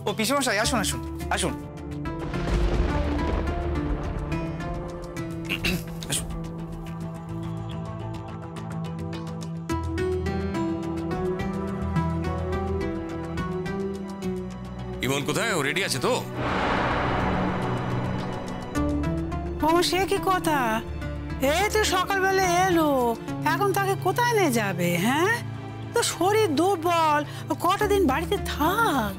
ও পিসেমশাই, আসুন আসুন আসুন। ইমন কোথায়? ও রেডি আছে তো? ও সে কি কথা, এই তো সকালবেলা এলো, এখন তাকে কোথায় নিয়ে যাবে? হ্যাঁ, তো শরীর দুর্বল, কটা দিন বাড়িতে থাক।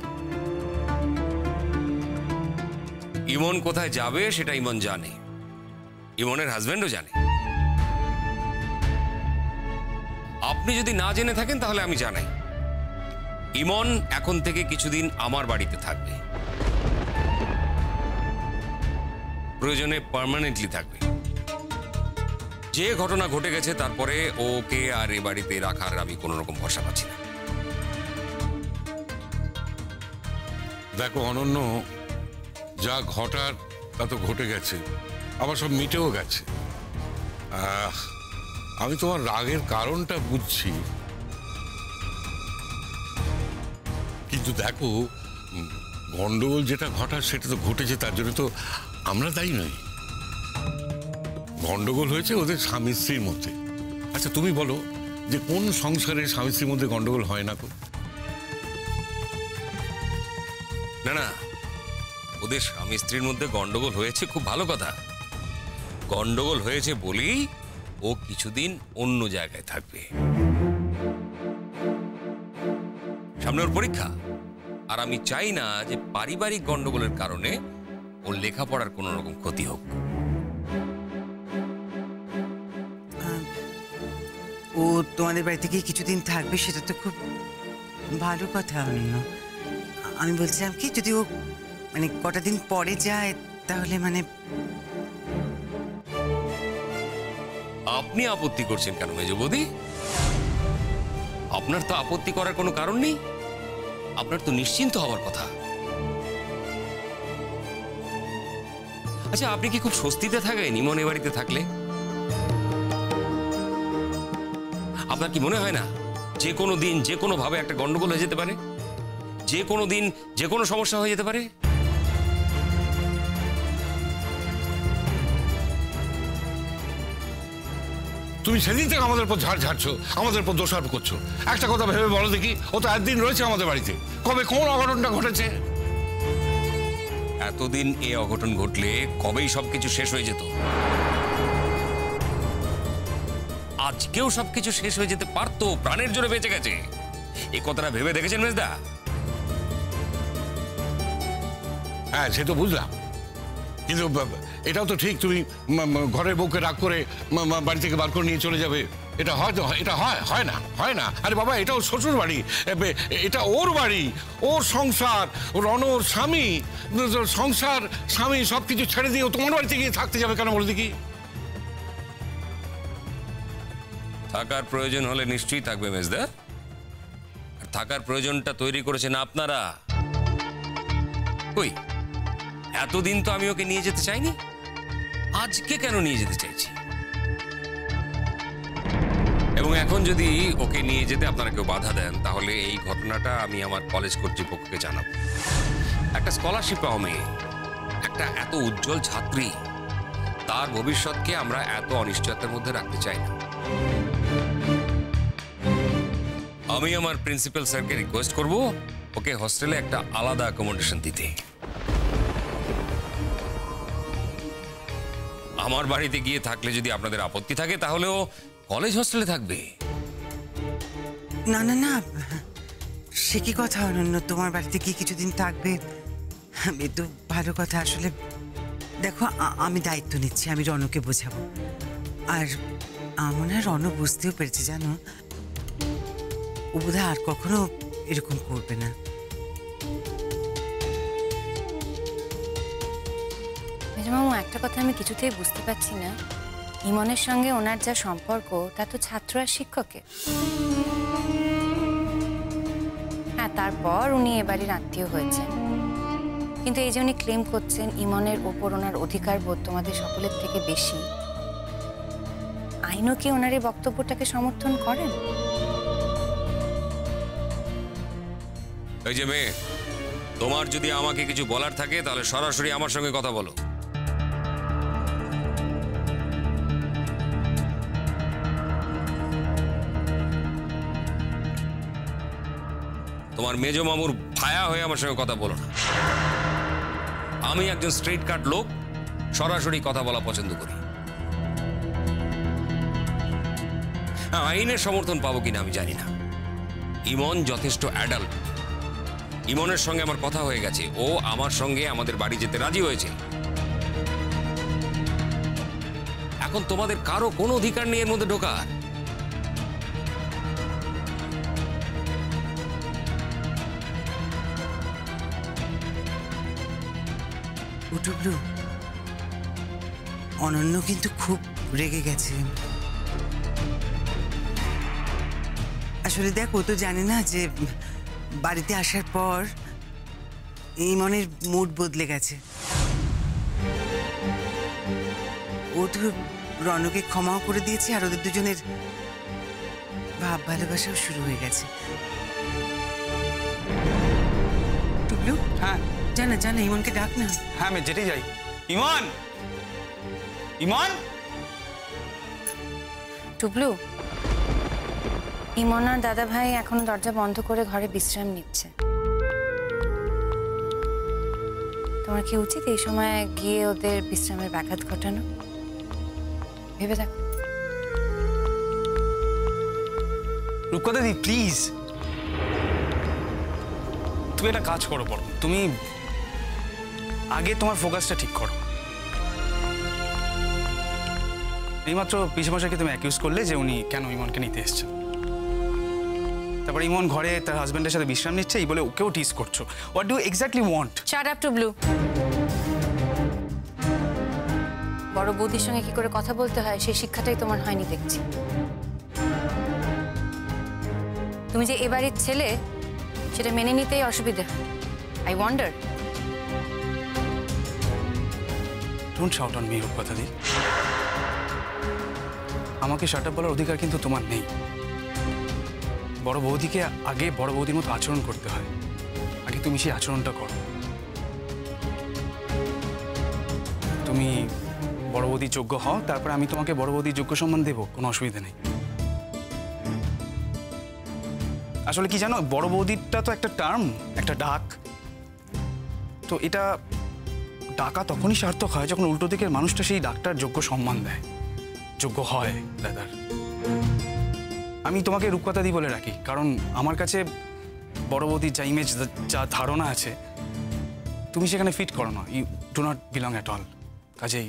ইমন কোথায় যাবে সেটা ইমন জানে, ইমনের হাজবেন্ডও জানে। আপনি যদি না জেনে থাকেন তাহলে আমি জানাই, ইমন এখন থেকে কিছুদিন আমার বাড়িতে থাকবে, প্রয়োজনে পার্মানেন্টলি থাকবে। যে ঘটনা ঘটে গেছে তারপরে ওকে আর এ বাড়িতে রাখার আমি কোনো রকম ভরসা পাচ্ছি না। দেখো অনন্য, যা ঘটার তা তো ঘটে গেছে, আবার সব মিটেও গেছে। আমি তোমার রাগের কারণটা বুঝছি, কিন্তু দেখো গন্ডগোল যেটা ঘটার সেটা তো ঘটেছে, তার জন্য তো আমরা দায়ী নই। গন্ডগোল হয়েছে ওদের স্বামী স্ত্রীর মধ্যে। আচ্ছা তুমি বলো যে কোন সংসারে স্বামী স্ত্রীর মধ্যে গন্ডগোল হয় না? না না, ওদের স্বামী স্ত্রীর মধ্যে গন্ডগোল হয়েছে খুব ভালো কথা। গন্ডগোল হয়েছে বলেই ও কিছুদিন অন্য জায়গায় থাকবে, সামনে ওর পরীক্ষা। আর আমি চাই না যে পারিবারিক গন্ডগোলের কারণে ওর লেখাপড়ার কোনো রকম ক্ষতি হোক। ও তোমাদের বাড়িতে গিয়ে কিছুদিন থাকবে, সেটা তো খুব ভালো কথা। আমি বলছিলাম কি, যদি ও মানে কটা দিন পরে যায় তাহলে মানে। আপনি আপত্তি করছেন কেন মেজ বৌদি? আপনার তো আপত্তি করার কোনো কারণ নেই, আপনার তো নিশ্চিন্ত হওয়ার কথা। আচ্ছা আপনি কি খুব স্বস্তিতে থাকেন ইমন এ বাড়িতে থাকলে? আপনার কি মনে হয় না যে কোনো দিন যে কোনো ভাবে একটা গন্ডগোল হয়ে যেতে পারে, যে কোনো দিন যে কোনো সমস্যা হয়ে যেতে পারে? তুমি সেদিন থেকে আমাদের উপর ঝাড় ঝাড়ছো, আমাদের উপর দোষারোপ করছো। একটা কথা ভেবে বলো দেখি, ও তো একদিন রয়েছে আমাদের বাড়িতে, কবে কোন অঘটনটা ঘটেছে? এতদিন এই অঘটন ঘটলে কবেই সবকিছু শেষ হয়ে যেত। আজকেও সবকিছু শেষ হয়ে যেতে পারতো, প্রাণের জোরে বেঁচে গেছে। এই কথাটা ভেবে দেখেছেন মেজদা? হ্যাঁ সে তো বুঝলাম, কিন্তু এটাও তো ঠিক তুমি ঘরের বউকে রাগ করে বাড়ি থেকে বার করে নিয়ে চলে যাবে, এটা হয়তো এটা হয় না, হয় না। আরে বাবা, এটাও শ্বশুর বাড়ি, এটা ওর বাড়ি, ওর সংসার, রণর স্বামী, সংসার স্বামী সবকিছু ছেড়ে দিয়ে তোমার বাড়িতে গিয়ে থাকতে যাবে কেন বলে দেখি? থাকার প্রয়োজন হলে নিশ্চয়ই থাকবে মেজদা, আর থাকার প্রয়োজনটা তৈরি করেছেন আপনারা। কই এতদিন তো আমি ওকে নিয়ে যেতে চাইনি, আজকে কেন নিয়ে যেতে চাইছি? এবং এখন যদি ওকে নিয়ে যেতে আপনারা কেউ বাধা দেন তাহলে এই ঘটনাটা আমি আমার কলেজ কর্তৃপক্ষকে জানাবো। একটা স্কলারশিপ পাওয়া মেয়ে, একটা এত উজ্জ্বল ছাত্রী, তার ভবিষ্যৎকে আমরা এত অনিশ্চয়তার মধ্যে রাখতে চাই না। আমি আমার প্রিন্সিপাল স্যারকে রিকোয়েস্ট করব ওকে হস্টেলে একটা আলাদা অ্যাকোমোডেশন দিতে। আমার বাড়িতে গিয়ে থাকলে যদি আপনাদের আপত্তি থাকে তাহলে ও কলেজ হস্টেলে থাকবে। না না না, সে কি কথা অনন্য, তোমার বাড়িতে গিয়ে কিছুদিন থাকবে, এ তো ভালো কথা। আসলে দেখো, আমি দায়িত্ব নিচ্ছি, আমি রণকে বোঝাবো। আর আমার মনে হয় রণ বুঝতেও পেরেছে, জানো, ও বোধহয় আর কখনো এরকম করবে না। মেজমামু, একটা কথা আমি কিছুতেই বুঝতে পারছি না, ইমনের সঙ্গে ওনার যা সম্পর্ক তা তো ছাত্র আর শিক্ষকের। হ্যাঁ, তারপর উনি এবারের আত্মীয় হয়েছেন, কিন্তু এই যে উনি ক্লেম করছেন ইমনের ওপর ওনার অধিকার বোধ তোমাদের সকলের থেকে বেশি, আইনও কি ওনার এই বক্তব্যটাকে সমর্থন করেন? এই যে মেয়ে, তোমার যদি আমাকে কিছু বলার থাকে তাহলে সরাসরি আমার সঙ্গে কথা বলো। তোমার মেজো মামুর ভায়া হয়ে আমার সঙ্গে কথা বলো না। আমি একজন স্ট্রেট কাট লোক, সরাসরি কথা বলা পছন্দ করি। আইনের সমর্থন পাবো কিনা আমি জানি না। ইমন যথেষ্ট অ্যাডাল্ট। ইমনের সঙ্গে আমার কথা হয়ে গেছে, ও আমার সঙ্গে আমাদের বাড়ি যেতে রাজি হয়েছে। এখন তোমাদের কারো কোনো অধিকার নেই এর মধ্যে ঢোকার। টুবলু, অনন্য কিন্তু খুব রেগে গেছে। আসলে দেখ, ও তো জানে না যে বাড়িতে আসার পর ইমনের মুড বদলে গেছে। ও তো রনকে ক্ষমাও করে দিয়েছে, আর ওদের দুজনের ভাব ভালোবাসাও শুরু হয়ে গেছে। টুবলু, হ্যাঁ জানা জানা ইমনকে ডাক না। হ্যাঁ আমি যেতেই যাই। ইমন, ইমন। টুবলু, ইমন আর দাদা ভাই এখন দরজা বন্ধ করে ঘরে বিশ্রাম নিচ্ছে। তোমার কি উচিত এই সময় গিয়ে ওদের বিশ্রামের ব্যাঘাত ঘটানো? ভেবে দেখো। রূপকথা দি, প্লিজ তুমি একটা কাজ করো। বড়, তুমি আগে তোমার ফোকাসটা ঠিক করো। এইমাত্র পিসেমশাইকে তুমি অ্যাকিউজ করলে যে উনি কেন ইমনকে নিতে এসছেন। তারপর ইমন ঘরে তার হাজবেন্ডের সাথে বিশ্রাম নিচ্ছে, এই বলে ওকেও টিজ করছো। What do exactly want? Shut up Tublu. বড় বৌদির সঙ্গে কি করে কথা বলতে হয় সেই শিক্ষাটাই তোমার হয়নি দেখছি। তুমি যে এবারের ছেলে সেটা মেনে নিতেই অসুবিধা। I wonder. Don't shout on me Rupkatha দি। আমাকে শাট আপ বলার অধিকার কিন্তু তোমার নেই। বড় বৌদিকে আগে বড় বৌদির মতো আচরণ করতে হয়। আগে তুমি সেই আচরণটা করো। তুমি বড় বৌদির যোগ্য হও, তারপর আমি তোমাকে বড় বৌদির যোগ্য সম্মান দেবো, কোনো অসুবিধা নেই। আসলে কি জানো, বড় বৌদিটা তো একটা টার্ম, একটা ডাক। তো এটা ডাকা তখনই সার্থক হয় যখন উল্টো দিকের মানুষটা সেই ডাকটার যোগ্য সম্মান দেয়, যোগ্য হয়। দাদার আমি তোমাকে রূপকথা দি বলে রাখি, কারণ আমার কাছে বড় বৌদির যা ইমেজ, যা ধারণা আছে, তুমি সেখানে ফিট করো না। You do not belong at all. কাজেই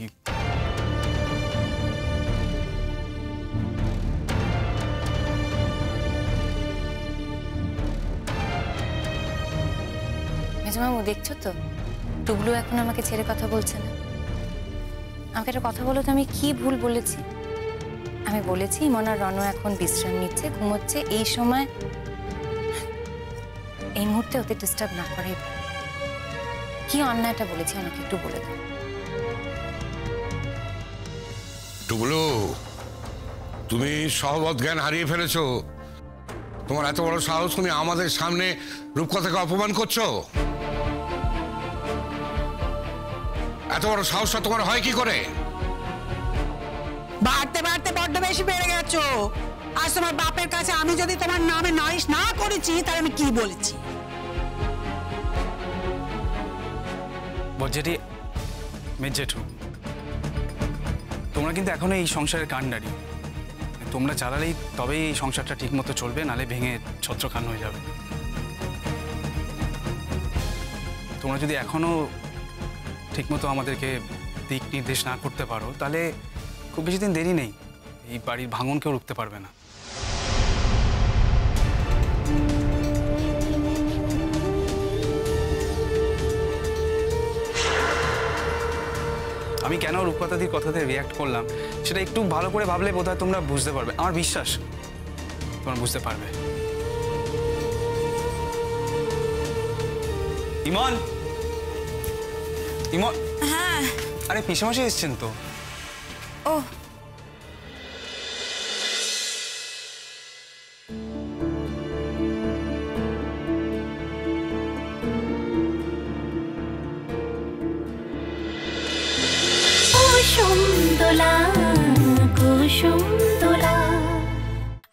মেজমামু, দেখছো তো টুবলু এখন আমাকে ছেড়ে কথা বলছে না। আমাকে একটা কথা বলো তো, আমি কি ভুল বলেছি? আমি বলেছি ইমন আর রণ এখন বিশ্রাম নিচ্ছে, ঘুমোচ্ছে, এই সময় এই মুহূর্তে ওদের ডিস্টার্ব না করাই ভালো। কি অন্যায়টা বলেছি আমাকে একটু বলে দাও। টুবলু, তুমি সহবত জ্ঞান হারিয়ে ফেলেছো। তোমার এত বড় সাহস, তুমি আমাদের সামনে রূপকথাকে অপমান করছো। এত বড় সাহসটা তোমার হয় কি করে? বাড়তে বাড়তে বড্ড বেশি বেড়ে গেছো। আজ তোমার বাপের কাছে আমি যদি তোমার নামে নালিশ না করেছি তাহলে আমি কি বলেছি? বজ্জেটি, মেজেঠু, তোমরা কিন্তু এখনো এই সংসারের কাণ্ডারি। তোমরা চালালেই তবেই এই সংসারটা ঠিক মতো চলবে, নালে ভেঙে ছত্রখান হয়ে যাবে। তোমরা যদি এখনো ঠিকমতো আমাদেরকে দিক নির্দেশ না করতে পারো, তাহলে খুব বেশি দিন দেরি নেই, এই বাড়ির ভাঙন কেউ রুখতে পারবে না। আমি কেন রূপকথাদির কথাতে রিয়াক্ট করলাম সেটা একটু ভালো করে ভাবলে বোধহয় তোমরা বুঝতে পারবে। আমার বিশ্বাস তোমরা বুঝতে পারবে। ইমন, ইমন। হ্যাঁ। আরে পিসেমশাই এসছেন তো। ও